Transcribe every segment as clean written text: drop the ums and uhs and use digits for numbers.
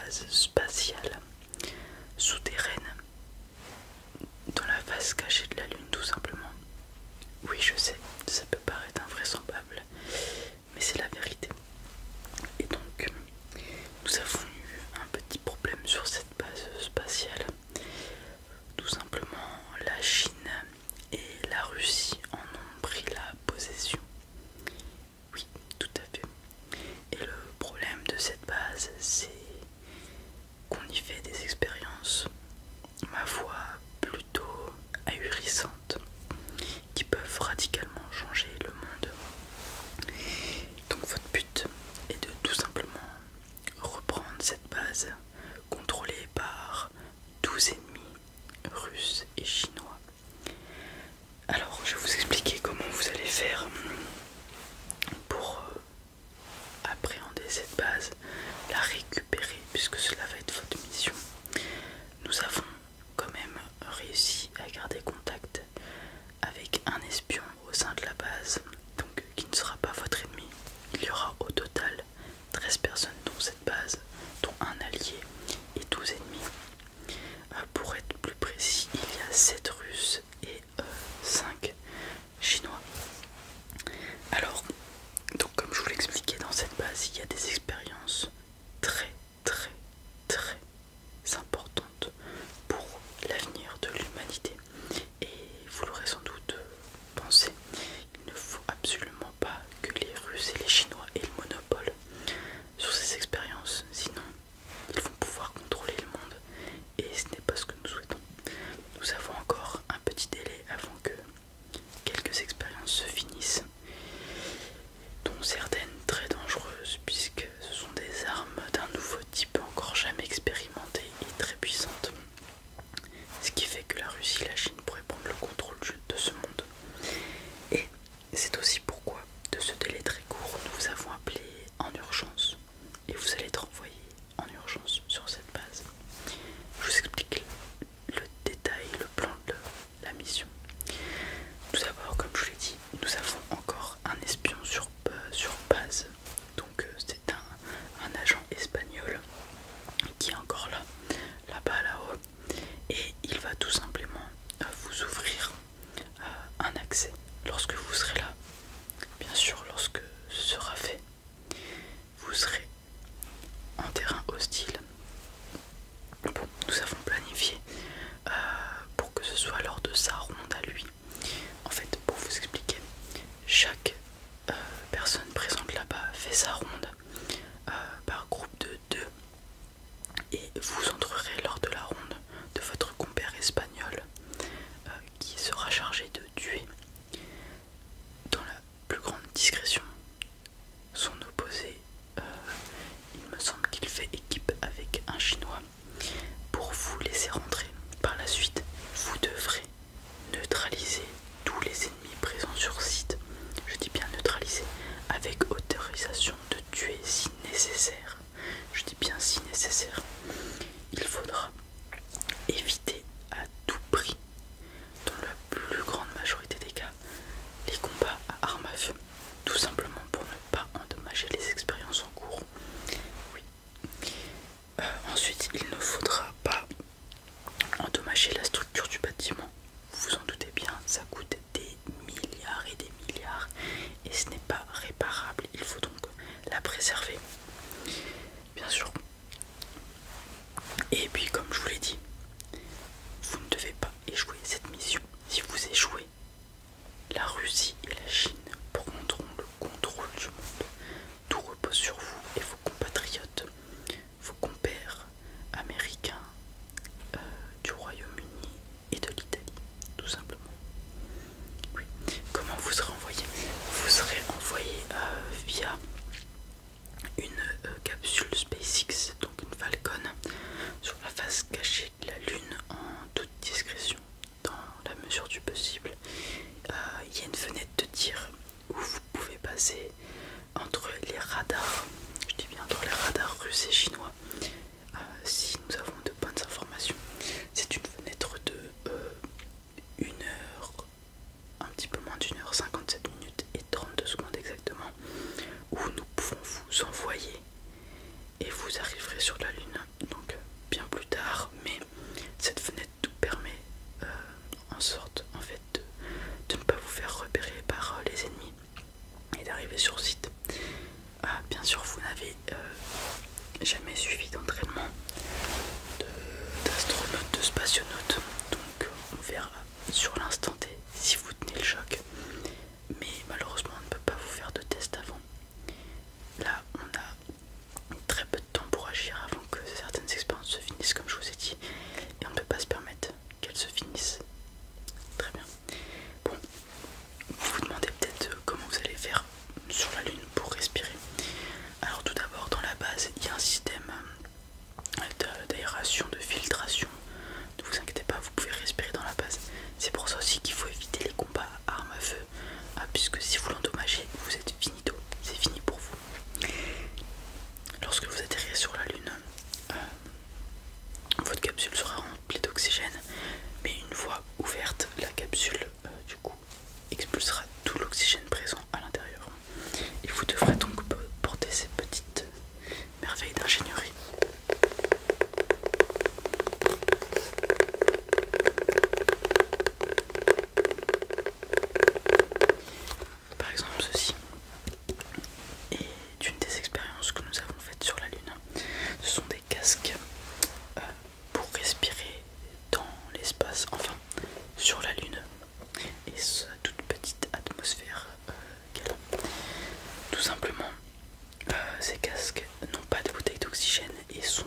base spatiale souterraine dans la face cachée de la Lune, tout simplement. Oui, je sais, ça peut paraître invraisemblable, mais c'est la vérité. Et donc, nous avons eu un petit problème sur cette base spatiale. Tout simplement, la Chine et la Russie en ont pris la possession. Oui, tout à fait. Et le problème de cette base, c'est qu'on y fait des expériences, ma foi, plutôt ahurissantes, qui peuvent radicalement changer le monde. Donc votre but est de tout simplement reprendre cette base contrôlée par 12 ennemis russes et chinois. Alors je vais vous expliquer comment vous allez faire pour appréhender cette base, la récupérer, puisque cela va être votre mission. Nous avons quand même réussi à garder contact avec un espion au sein de la base, donc qui ne sera pas votre ennemi. Il y aura au total 13 personnes dans cette base, dont un allié et 12 ennemis. Pour être plus précis, il y a 7 Russes et 5 Chinois. jamais suivi d'entraînement d'astronaute, de spationaute, donc on verra sur l'instant T si vous tenez le choc. Mais malheureusement on ne peut pas vous faire de test avant. Là on a très peu de temps pour agir avant que certaines expériences se finissent comme je vous ai dit. Et on ne peut pas se permettre qu'elles se finissent. Très bien. Bon, vous vous demandez peut-être comment vous allez faire sur la Lune pour respirer. Alors tout d'abord dans la base il y a un système d'aération, de filtration. Ne vous inquiétez pas, vous pouvez respirer dans la base. C'est pour ça aussi qu'il faut éviter les combats à armes à feu, puisque si vous l'endommagez, vous êtes finito, c'est fini pour vous. Lorsque vous atterrirez sur la Lune, votre capsule sera remplie d'oxygène, mais une fois ouverte, la capsule du coup expulsera tout l'oxygène présent à l'intérieur. Et vous devrez donc porter ces petites merveilles d'ingénierie. Par exemple ceci est une des expériences que nous avons faites sur la Lune. Ce sont des casques pour respirer dans l'espace, enfin sur la Lune, et sa toute petite atmosphère qu'elle a. Tout simplement, ces casques n'ont pas de bouteille d'oxygène et sont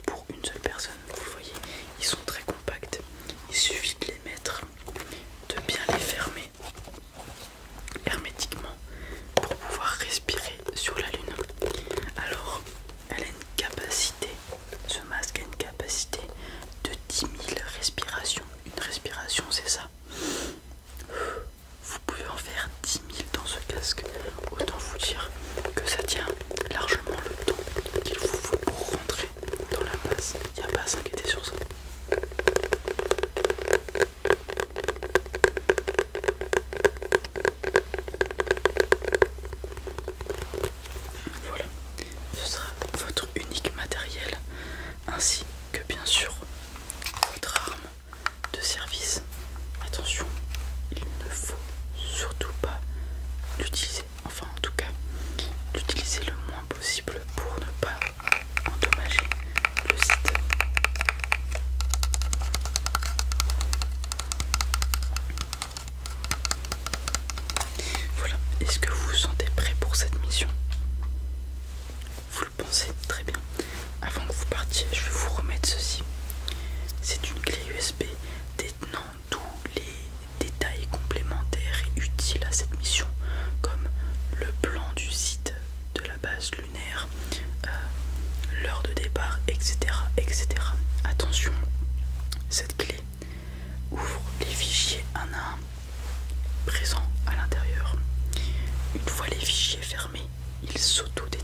pour une seule personne. Vous voyez, ils sont très compacts. Il suffit de les mettre, de bien les fermer hermétiquement pour pouvoir respirer sur la Lune. Alors, elle a une capacité, ce masque a une capacité de 10 000 respirations. Une respiration, c'est ça. Vous pouvez en faire 10 000 dans ce casque. Autant vous dire que ça tient largement le temps qu'il vous faut pour rentrer dans la base. Il n'y a pas à s'inquiéter sur ça. Voilà, ce sera votre unique matériel, ainsi que bien sûr votre arme de service. Attention, il ne faut surtout pas l'utiliser, enfin en tout cas l'utiliser le moins possible pour ne pas endommager le site. Voilà, est-ce que vous vous sentez prêt pour cette mission? Vous le pensez? Très bien. Avant que vous partiez, je vais vous remettre ceci. C'est une clé USB détenant tous les détails complémentaires et utiles à cette mission, comme le plan du site de la base lunaire, l'heure de départ, etc., etc. Attention, cette clé ouvre les fichiers un à un présents à l'intérieur. Une fois les fichiers fermés, ils s'auto-détruisent.